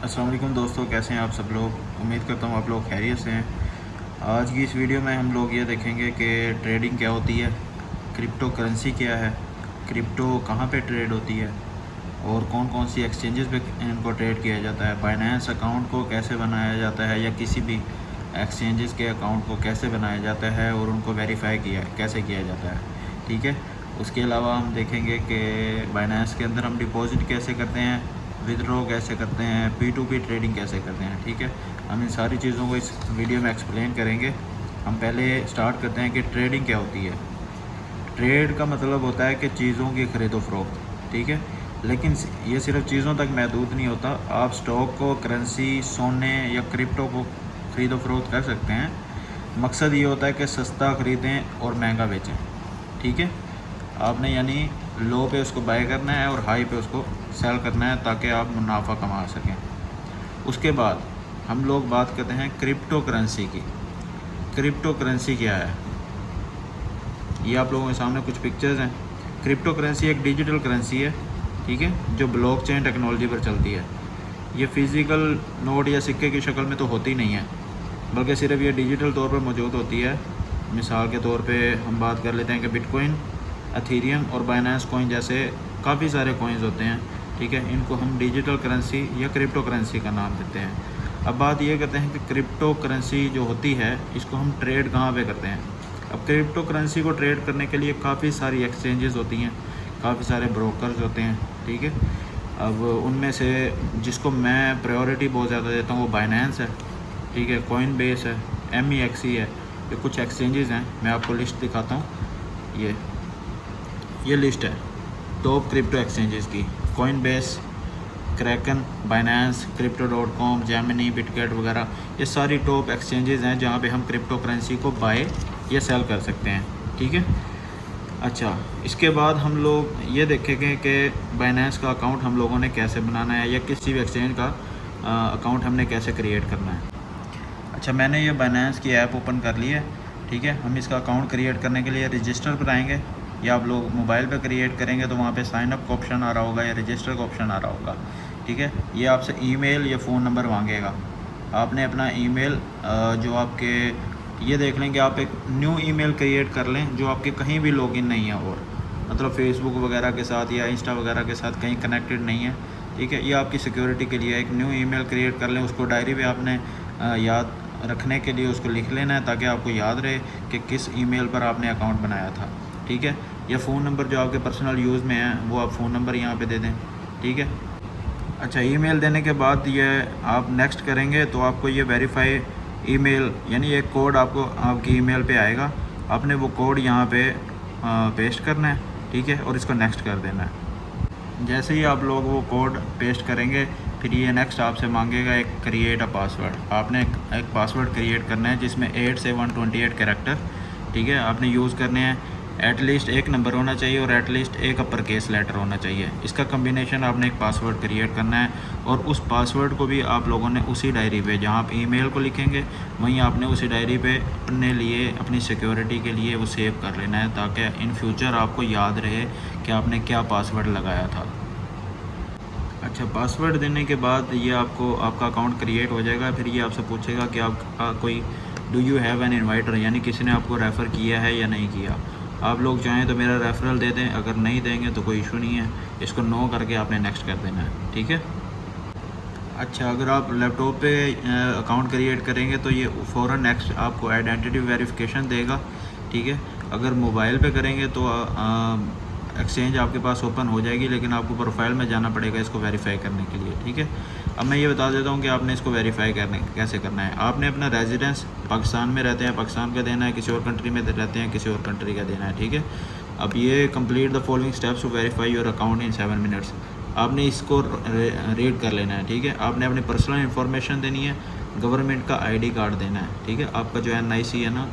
अस्सलाम वालेकुम दोस्तों, कैसे हैं आप सब लोग। उम्मीद करता हूँ आप लोग खैरियत से हैं। आज की इस वीडियो में हम लोग ये देखेंगे कि ट्रेडिंग क्या होती है, क्रिप्टो करेंसी क्या है, क्रिप्टो कहाँ पे ट्रेड होती है और कौन कौन सी एक्सचेंजेस पे इनको ट्रेड किया जाता है, बाइनेंस अकाउंट को कैसे बनाया जाता है या किसी भी एक्सचेंजेस के अकाउंट को कैसे बनाया जाता है और उनको वेरीफाई कैसे किया जाता है। ठीक है। उसके अलावा हम देखेंगे कि बाइनेंस के अंदर हम डिपॉजिट कैसे करते हैं, विदड्रॉ कैसे करते हैं, P2P ट्रेडिंग कैसे करते हैं। ठीक है। हम इन सारी चीज़ों को इस वीडियो में एक्सप्लेन करेंगे। हम पहले स्टार्ट करते हैं कि ट्रेडिंग क्या होती है। ट्रेड का मतलब होता है कि चीज़ों की ख़रीदो फरोख्त। ठीक है। लेकिन ये सिर्फ चीज़ों तक महदूद नहीं होता। आप स्टॉक को, करेंसी, सोने या क्रिप्टो को ख़रीदो फरोख्त कर सकते हैं। मकसद ये होता है कि सस्ता ख़रीदें और महंगा बेचें। ठीक है। आपने यानी लो पे उसको बाय करना है और हाई पे उसको सेल करना है ताकि आप मुनाफा कमा सकें। उसके बाद हम लोग बात करते हैं क्रिप्टो करेंसी की। क्रिप्टो करेंसी क्या है, ये आप लोगों के सामने कुछ पिक्चर्स हैं। क्रिप्टो करेंसी एक डिजिटल करेंसी है, ठीक है, जो ब्लॉकचेन टेक्नोलॉजी पर चलती है। ये फ़िज़िकल नोट या सिक्के की शक्ल में तो होती नहीं है, बल्कि सिर्फ ये डिजिटल तौर पर मौजूद होती है। मिसाल के तौर पे हम बात कर लेते हैं कि बिटकॉइन, एथेरियम और बाइनेंस कॉइन जैसे काफ़ी सारे कॉइन्स होते हैं। ठीक है। इनको हम डिजिटल करेंसी या क्रिप्टो करेंसी का नाम देते हैं। अब बात ये करते हैं कि क्रिप्टो करेंसी जो होती है इसको हम ट्रेड कहाँ पे करते हैं। अब क्रिप्टो करेंसी को ट्रेड करने के लिए काफ़ी सारी एक्सचेंजेस होती हैं, काफ़ी सारे ब्रोकर्स होते हैं। ठीक है। अब उनमें से जिसको मैं प्रायोरिटी बहुत ज़्यादा देता हूँ वो बाइनेंस है, ठीक है, कॉइनबेस है, MEXC है। ये कुछ एक्सचेंजेस हैं, मैं आपको लिस्ट दिखाता हूँ। ये लिस्ट है टॉप क्रिप्टो एक्सचेंजेस की। Coinbase, Kraken, Binance, crypto.com, Gemini, Bitget वगैरह, ये सारी टॉप एक्सचेंजेस हैं जहाँ पे हम क्रिप्टो करेंसी को बाय या सेल कर सकते हैं। ठीक है। अच्छा, इसके बाद हम लोग ये देखेंगे कि बाइनेंस का अकाउंट हम लोगों ने कैसे बनाना है या किसी भी एक्सचेंज का अकाउंट हमने कैसे क्रिएट करना है। अच्छा, मैंने ये बाइनेंस की ऐप ओपन कर ली है। ठीक है। हम इसका अकाउंट क्रिएट करने के लिए रजिस्टर पर आएंगे, या आप लोग मोबाइल पे क्रिएट करेंगे तो वहाँ पे साइन अप का ऑप्शन आ रहा होगा या रजिस्टर का ऑप्शन आ रहा होगा। ठीक है। ये आपसे ईमेल या फ़ोन नंबर मांगेगा। आपने अपना ईमेल जो आपके, ये देख लें कि आप एक न्यू ईमेल क्रिएट कर लें जो आपके कहीं भी लॉगिन नहीं है, और मतलब फेसबुक वगैरह के साथ या इंस्टा वगैरह के साथ कहीं कनेक्टेड नहीं है। ठीक है। ये आपकी सिक्योरिटी के लिए एक न्यू ईमेल क्रिएट कर लें। उसको डायरी पे आपने याद रखने के लिए उसको लिख लेना है ताकि आपको याद रहे कि किस ईमेल पर आपने अकाउंट बनाया था। ठीक है। या फ़ोन नंबर जो आपके पर्सनल यूज़ में है वो आप फ़ोन नंबर यहाँ पे दे दें। ठीक है। अच्छा, ईमेल देने के बाद ये आप नेक्स्ट करेंगे तो आपको ये वेरीफाई ईमेल यानी एक कोड आपको आपकी ईमेल पे आएगा। आपने वो कोड यहाँ पे पेस्ट करना है। ठीक है। और इसको नेक्स्ट कर देना है। जैसे ही आप लोग वो कोड पेस्ट करेंगे फिर ये नेक्स्ट आपसे मांगेगा एक क्रिएट अ पासवर्ड। आपने एक पासवर्ड क्रिएट करना है जिसमें 8 से 128 कैरेक्टर, ठीक है, आपने यूज़ करने हैं। एटलीस्ट एक नंबर होना चाहिए और एटलीस्ट एक अपर केस लेटर होना चाहिए। इसका कम्बिनेशन आपने एक पासवर्ड क्रिएट करना है और उस पासवर्ड को भी आप लोगों ने उसी डायरी पे जहाँ आप ईमेल को लिखेंगे वहीं आपने उसी डायरी पे अपने लिए, अपनी सिक्योरिटी के लिए वो सेव कर लेना है ताकि इन फ्यूचर आपको याद रहे कि आपने क्या पासवर्ड लगाया था। अच्छा, पासवर्ड देने के बाद ये आपको आपका अकाउंट क्रिएट हो जाएगा। फिर ये आपसे पूछेगा कि आपका कोई do you have an inviter, यानी किसी ने आपको रेफ़र किया है या नहीं किया। आप लोग चाहें तो मेरा रेफरल दे दें, अगर नहीं देंगे तो कोई इशू नहीं है। इसको नो करके आपने नेक्स्ट कर देना है। ठीक है। अच्छा, अगर आप लैपटॉप पे अकाउंट क्रिएट करेंगे तो ये फ़ौरन नेक्स्ट आपको आइडेंटिटी वेरिफिकेशन देगा। ठीक है। अगर मोबाइल पे करेंगे तो एक्सचेंज आपके पास ओपन हो जाएगी, लेकिन आपको प्रोफाइल में जाना पड़ेगा इसको वेरीफाई करने के लिए। ठीक है। अब मैं ये बता देता हूँ कि आपने इसको वेरीफाई कैसे करना है। आपने अपना रेजिडेंस, पाकिस्तान में रहते हैं पाकिस्तान का देना है, किसी और कंट्री में रहते हैं किसी और कंट्री का देना है। ठीक है। अब ये complete the following steps to verify your account in 7 minutes. आपने इसको रीड कर लेना है। ठीक है। आपने अपनी पर्सनल इन्फॉर्मेशन देनी है, गवर्नमेंट का ID कार्ड देना है। ठीक है। आपका जो NIC है ना,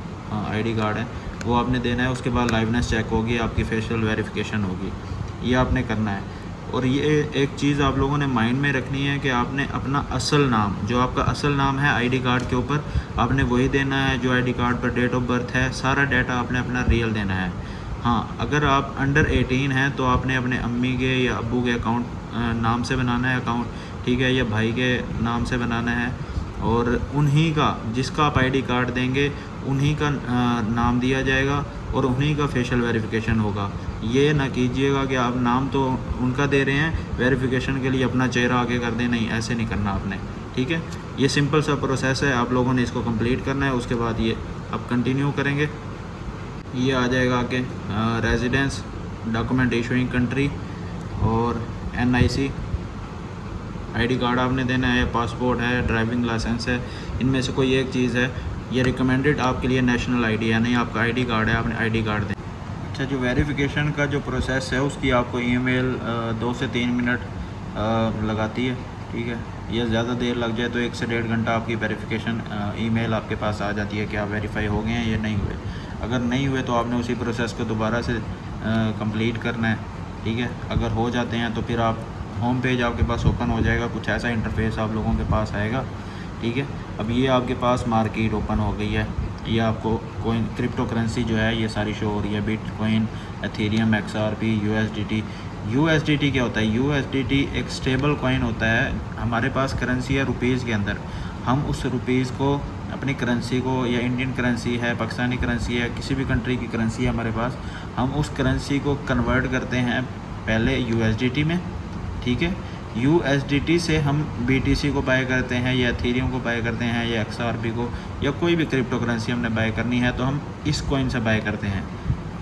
ID कार्ड है, वो आपने देना है। उसके बाद लाइवनेस चेक होगी, आपकी फेशियल वेरिफिकेशन होगी, ये आपने करना है। और ये एक चीज़ आप लोगों ने माइंड में रखनी है कि आपने अपना असल नाम, जो आपका असल नाम है ID कार्ड के ऊपर, आपने वही देना है जो ID कार्ड पर डेट ऑफ बर्थ है। सारा डाटा आपने अपना रियल देना है। हाँ, अगर आप अंडर 18 हैं तो आपने अपने अम्मी के या अब्बू के अकाउंट नाम से बनाना है अकाउंट, ठीक है, ये भाई के नाम से बनाना है और उन्हीं का, जिसका आप आईडी कार्ड देंगे उन्हीं का नाम दिया जाएगा और उन्हीं का फेशियल वेरिफिकेशन होगा। ये ना कीजिएगा कि आप नाम तो उनका दे रहे हैं, वेरिफिकेशन के लिए अपना चेहरा आगे कर दें, नहीं, ऐसे नहीं करना आपने। ठीक है, ये सिंपल सा प्रोसेस है, आप लोगों ने इसको कंप्लीट करना है। उसके बाद ये आप कंटिन्यू करेंगे, ये आ जाएगा आगे रेजिडेंस, डॉक्यूमेंट इशूइंग कंट्री और NIC, आईडी कार्ड आपने देना है, पासपोर्ट है, ड्राइविंग लाइसेंस है, इनमें से कोई एक चीज़ है। ये रिकमेंडेड आपके लिए नेशनल आईडी है, नहीं आपका आईडी कार्ड है, आपने आईडी कार्ड दें। अच्छा, जो वेरिफिकेशन का जो प्रोसेस है उसकी आपको ईमेल 2 से 3 मिनट लगाती है। ठीक है, ये ज़्यादा देर लग जाए तो 1 से 1.5 घंटा आपकी वेरिफिकेशन ईमेल आपके पास आ जाती है कि आप वेरीफाई हो गए हैं या नहीं हुए। अगर नहीं हुए तो आपने उसी प्रोसेस को दोबारा से कंप्लीट करना है। ठीक है, अगर हो जाते हैं तो फिर आप होम पेज आपके पास ओपन हो जाएगा, कुछ ऐसा इंटरफेस आप लोगों के पास आएगा। ठीक है, अब ये आपके पास मार्केट ओपन हो गई है, ये आपको कोइन क्रिप्टो करेंसी जो है ये सारी शो हो रही है, बिटकॉइन, एथेरियम, XRP, USDT क्या होता है? USDT एक स्टेबल कॉइन होता है, हमारे पास करेंसी है रुपीज़ के अंदर, हम उस रुपीज़ को अपनी करेंसी को, या इंडियन करेंसी है, पाकिस्तानी करेंसी है, किसी भी कंट्री की करेंसी है हमारे पास, हम उस करेंसी को कन्वर्ट करते हैं पहले USDT में। ठीक है, USDT से हम BTC को बाय करते हैं या एथेरियम को बाय करते हैं या XRP को, या कोई भी क्रिप्टो करेंसी हमने बाय करनी है तो हम इस कॉइन से बाय करते हैं।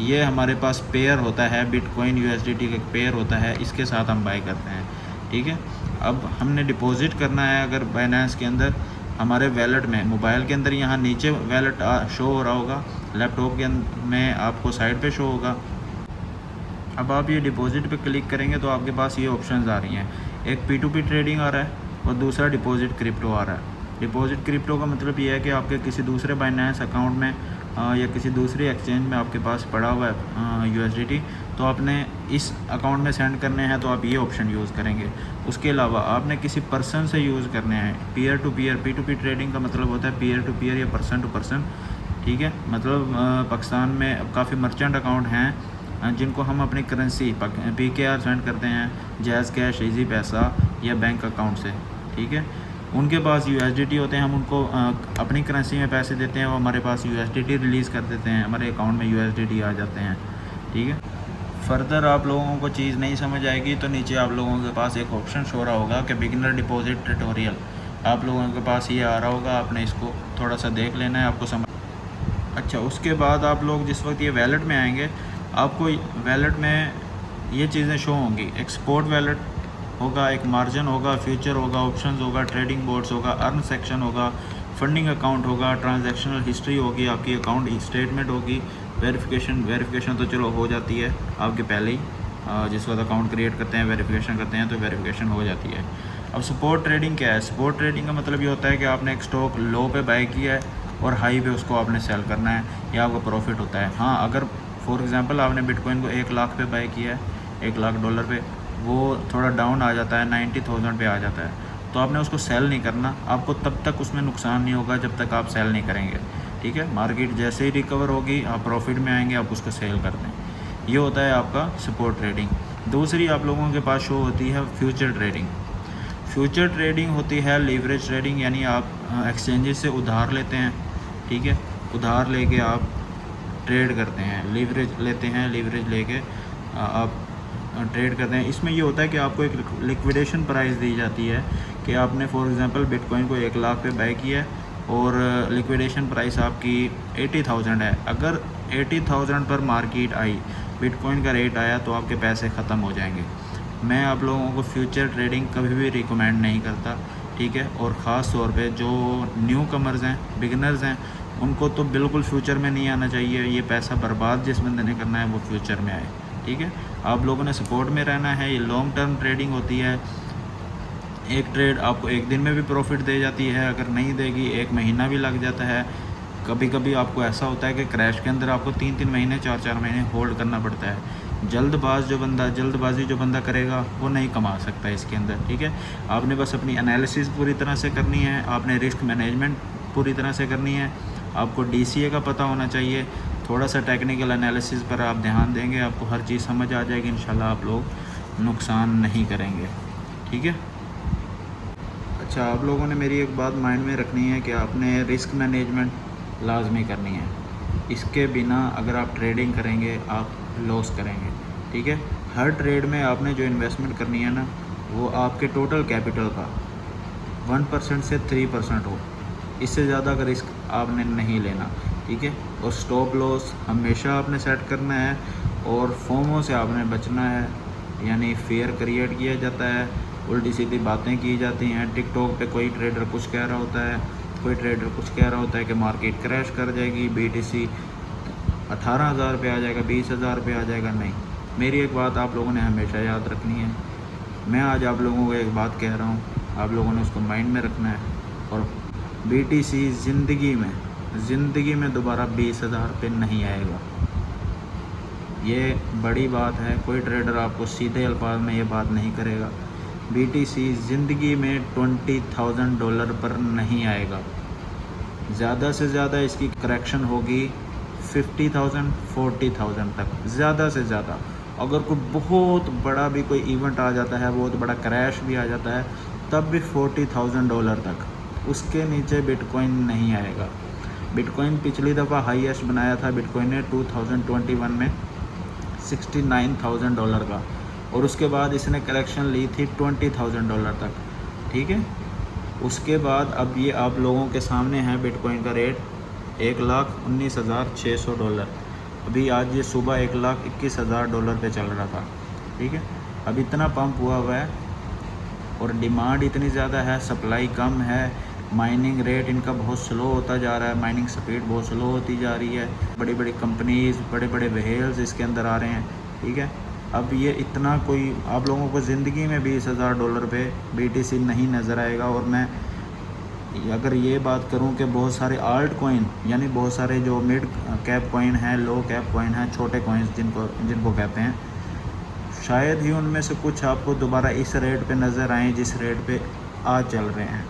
ये हमारे पास पेयर होता है, बिटकॉइन USDT का पेयर होता है, इसके साथ हम बाय करते हैं। ठीक है, अब हमने डिपॉजिट करना है अगर बाइनेंस के अंदर, हमारे वैलेट में, मोबाइल के अंदर यहाँ नीचे वैलेट शो हो रहा होगा, लैपटॉप के में आपको साइड पे शो होगा। अब आप ये डिपॉजिट पे क्लिक करेंगे तो आपके पास ये ऑप्शंस आ रही हैं, एक P2P ट्रेडिंग आ रहा है और दूसरा डिपॉजिट क्रिप्टो आ रहा है। डिपॉजिट क्रिप्टो का मतलब ये है कि आपके किसी दूसरे बाइनेंस अकाउंट में या किसी दूसरी एक्सचेंज में आपके पास पड़ा हुआ है USDT, तो आपने इस अकाउंट में सेंड करने हैं तो आप ये ऑप्शन यूज़ करेंगे। उसके अलावा आपने किसी पर्सन से यूज़ करने हैं, peer to peer, P2P trading का मतलब होता है पीयर टू पीयर या पर्सन टू पर्सन। ठीक है, मतलब पाकिस्तान में काफ़ी मर्चेंट अकाउंट हैं जिनको हम अपनी करेंसी PKR सेंड करते हैं, जैज़ कैश, इजी पैसा या बैंक अकाउंट से। ठीक है, उनके पास USDT होते हैं, हम उनको अपनी करेंसी में पैसे देते हैं, वो हमारे पास USDT रिलीज़ कर देते हैं, हमारे अकाउंट में USDT आ जाते हैं। ठीक है, फर्दर आप लोगों को चीज़ नहीं समझ आएगी तो नीचे आप लोगों के पास एक ऑप्शन शो रहा होगा कि बिगिनर डिपॉजिट ट्यूटोरियल, आप लोगों के पास ये आ रहा होगा, आपने इसको थोड़ा सा देख लेना है, आपको समझ। अच्छा, उसके बाद आप लोग जिस वक्त ये वैलेट में आएंगे, आपको वैलेट में ये चीज़ें शो होंगी, एक्सपोर्ट वैलेट होगा, एक मार्जिन होगा, फ्यूचर होगा, ऑप्शंस होगा, ट्रेडिंग बोर्ड्स होगा, अर्न सेक्शन होगा, फंडिंग अकाउंट होगा, ट्रांजैक्शनल हिस्ट्री होगी, आपकी अकाउंट स्टेटमेंट होगी, वेरिफिकेशन तो चलो हो जाती है आपके पहले ही, जिस वक्त अकाउंट क्रिएट करते हैं, वेरिफिकेशन करते हैं तो वेरिफिकेशन हो जाती है। अब सपोर्ट ट्रेडिंग क्या है? सपोर्ट ट्रेडिंग का मतलब ये होता है कि आपने एक स्टॉक लो पे बाय किया है और हाई पे उसको आपने सेल करना है, या आपको प्रॉफिट होता है। हाँ, अगर फॉर एग्जांपल आपने बिटकॉइन को 1 लाख पे बाय किया है, $1,00,000 पे, वो थोड़ा डाउन आ जाता है, 90,000 पे आ जाता है, तो आपने उसको सेल नहीं करना, आपको तब तक उसमें नुकसान नहीं होगा जब तक आप सेल नहीं करेंगे। ठीक है, मार्केट जैसे ही रिकवर होगी, आप प्रॉफिट में आएंगे, आप उसको सेल कर दें। ये होता है आपका सपोर्ट ट्रेडिंग। दूसरी आप लोगों के पास शो होती है फ्यूचर ट्रेडिंग। फ्यूचर ट्रेडिंग होती है लीवरेज ट्रेडिंग, यानी आप एक्सचेंजेस से उधार लेते हैं। ठीक है, उधार लेके आप ट्रेड करते हैं, लीवरेज लेते हैं, लीवरेज लेके आप ट्रेड करते हैं। इसमें ये होता है कि आपको एक लिक्विडेशन प्राइस दी जाती है कि आपने फॉर एग्जांपल बिटकॉइन को 1 लाख पे बाय किया है और लिक्विडेशन प्राइस आपकी 80,000 है। अगर 80,000 पर मार्केट आई, बिटकॉइन का रेट आया, तो आपके पैसे ख़त्म हो जाएंगे। मैं आप लोगों को फ्यूचर ट्रेडिंग कभी भी रिकमेंड नहीं करता। ठीक है, और ख़ास तौर पे जो न्यू कमर्स हैं, बिगनर्स हैं, उनको तो बिल्कुल फ्यूचर में नहीं आना चाहिए। ये पैसा बर्बाद जिस बंदे ने करना है वो फ्यूचर में आए। ठीक है, आप लोगों ने सपोर्ट में रहना है। ये लॉन्ग टर्म ट्रेडिंग होती है, एक ट्रेड आपको एक दिन में भी प्रॉफिट दे जाती है, अगर नहीं देगी 1 महीना भी लग जाता है। कभी कभी आपको ऐसा होता है कि क्रैश के अंदर आपको 3-3 महीने, 4-4 महीने होल्ड करना पड़ता है। जल्दबाजी जो बंदा करेगा वो नहीं कमा सकता इसके अंदर। ठीक है, आपने बस अपनी एनालिसिस पूरी तरह से करनी है, आपने रिस्क मैनेजमेंट पूरी तरह से करनी है, आपको DCA का पता होना चाहिए, थोड़ा सा टेक्निकल एनालिसिस पर आप ध्यान देंगे, आपको हर चीज़ समझ आ जाएगी, इंशाल्लाह आप लोग नुकसान नहीं करेंगे। ठीक है। अच्छा, आप लोगों ने मेरी एक बात माइंड में रखनी है कि आपने रिस्क मैनेजमेंट लाजमी करनी है। इसके बिना अगर आप ट्रेडिंग करेंगे आप लॉस करेंगे, ठीक है। हर ट्रेड में आपने जो इन्वेस्टमेंट करनी है ना, वो आपके टोटल कैपिटल का 1% से 3% हो, इससे ज़्यादा का रिस्क आपने नहीं लेना, ठीक है। और स्टॉप लॉस हमेशा आपने सेट करना है, और फोमो से आपने बचना है, यानी फेयर क्रिएट किया जाता है, उल्टी सीधी बातें की जाती हैं। टिकटॉक पे कोई ट्रेडर कुछ कह रहा होता है, कोई ट्रेडर कुछ कह रहा होता है कि मार्केट क्रैश कर जाएगी, BTC 18,000 पे आ जाएगा, 20,000 पे आ जाएगा। नहीं, मेरी एक बात आप लोगों ने हमेशा याद रखनी है। मैं आज आप लोगों को एक बात कह रहा हूँ, आप लोगों ने उसको माइंड में रखना है। और BTC ज़िंदगी में दोबारा 20,000 पे नहीं आएगा। ये बड़ी बात है, कोई ट्रेडर आपको सीधे अल्फाज में ये बात नहीं करेगा। BTC ज़िंदगी में $20,000 पर नहीं आएगा। ज़्यादा से ज़्यादा इसकी करेक्शन होगी 50,000 40,000 तक, ज़्यादा से ज़्यादा। अगर कोई बहुत बड़ा भी कोई इवेंट आ जाता है, बहुत बड़ा क्रैश भी आ जाता है, तब भी $40,000 तक, उसके नीचे बिटकॉइन नहीं आएगा। बिटकॉइन पिछली दफ़ा हाईएस्ट बनाया था बिटकॉइन ने 2021 में $69,000 का, और उसके बाद इसने करेक्शन ली थी $20,000 तक, ठीक है। उसके बाद अब ये आप लोगों के सामने है बिटकॉइन का रेट $1,19,600। अभी आज ये सुबह $1,21,000 पे चल रहा था, ठीक है। अब इतना पंप हुआ हुआ है और डिमांड इतनी ज़्यादा है, सप्लाई कम है, माइनिंग रेट इनका बहुत स्लो होता जा रहा है, माइनिंग स्पीड बहुत स्लो होती जा रही है, बड़ी बड़ी कंपनीज़, बड़े बड़े व्हेल्स इसके अंदर आ रहे हैं, ठीक है। अब ये इतना कोई आप लोगों को ज़िंदगी में $20,000 पे BTC नहीं नज़र आएगा। और मैं अगर ये बात करूं कि बहुत सारे आल्ट कॉइन, यानी बहुत सारे जो मिड कैप कॉइन हैं, लो कैप कॉइन हैं, छोटे कॉइन्स जिनको कहते हैं, शायद ही उनमें से कुछ आपको दोबारा इस रेट पे नज़र आएँ जिस रेट पे आज चल रहे हैं।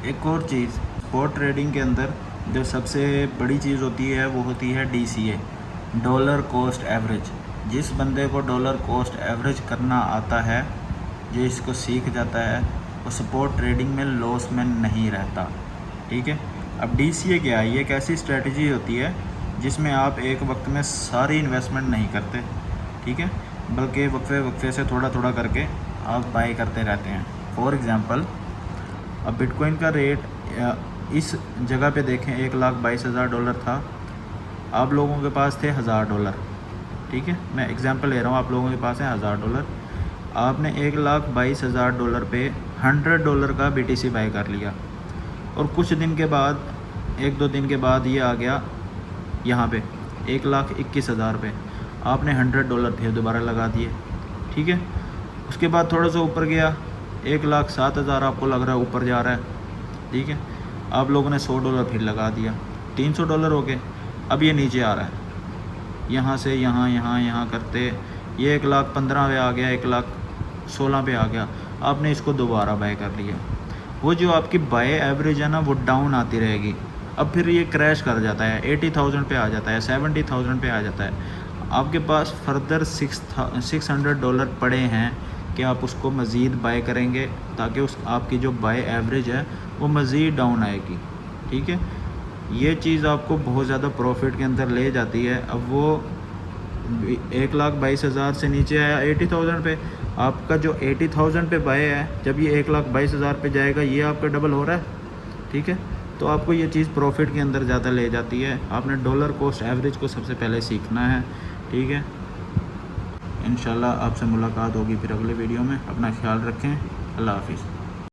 एक और चीज़, स्पॉट ट्रेडिंग के अंदर जो सबसे बड़ी चीज़ होती है वो होती है DCA, डॉलर कॉस्ट एवरेज। जिस बंदे को डॉलर कॉस्ट एवरेज करना आता है, जो इसको सीख जाता है, वो स्पॉट ट्रेडिंग में लॉस में नहीं रहता, ठीक है। अब DCA क्या है? ये एक ऐसी स्ट्रेटजी होती है जिसमें आप एक वक्त में सारी इन्वेस्टमेंट नहीं करते, ठीक है, बल्कि वक्फे से थोड़ा थोड़ा करके आप बाई करते रहते हैं। फॉर एग्ज़ाम्पल, अब बिटकॉइन का रेट इस जगह पे देखें $1,22,000 था, आप लोगों के पास थे $1,000, ठीक है। मैं एग्जांपल ले रहा हूँ, आप लोगों के पास है $1,000, आपने $1,22,000 पे $100 का BTC बाई कर लिया, और कुछ दिन के बाद, 1-2 दिन के बाद ये आ गया यहाँ पे $1,21,000 पे, आपने $100 फिर दोबारा लगा दिए, ठीक है। उसके बाद थोड़ा सा ऊपर गया, $1,07,000 आपको लग रहा है ऊपर जा रहा है, ठीक है। आप लोगों ने $100 फिर लगा दिया, $300 हो गए। अब ये नीचे आ रहा है, यहाँ से यहाँ करते ये 1,15,000 पे आ गया, 1,16,000 पे आ गया, आपने इसको दोबारा बाय कर लिया। वो जो आपकी बाय एवरेज है ना, वो डाउन आती रहेगी। अब फिर ये क्रैश कर जाता है, 80,000 पे आ जाता है, 70,000 पे आ जाता है। आपके पास फर्दर $600 पड़े हैं कि आप उसको मज़ीद बाय करेंगे, ताकि उस आपकी जो बाय एवरेज है वो मज़ीद डाउन आएगी, ठीक है। ये चीज़ आपको बहुत ज़्यादा प्रॉफिट के अंदर ले जाती है। अब वो 1,22,000 से नीचे आया 80,000 पे, आपका जो 80,000 पे बाय है, जब ये 1,22,000 पे जाएगा, ये आपका डबल हो रहा है, ठीक है। तो आपको ये चीज़ प्रॉफिट के अंदर ज़्यादा ले जाती है। आपने डॉलर कॉस्ट एवरेज को सबसे पहले सीखना है, ठीक है। इंशाल्लाह आपसे मुलाकात होगी फिर अगले वीडियो में। अपना ख्याल रखें। अल्लाह हाफिज़।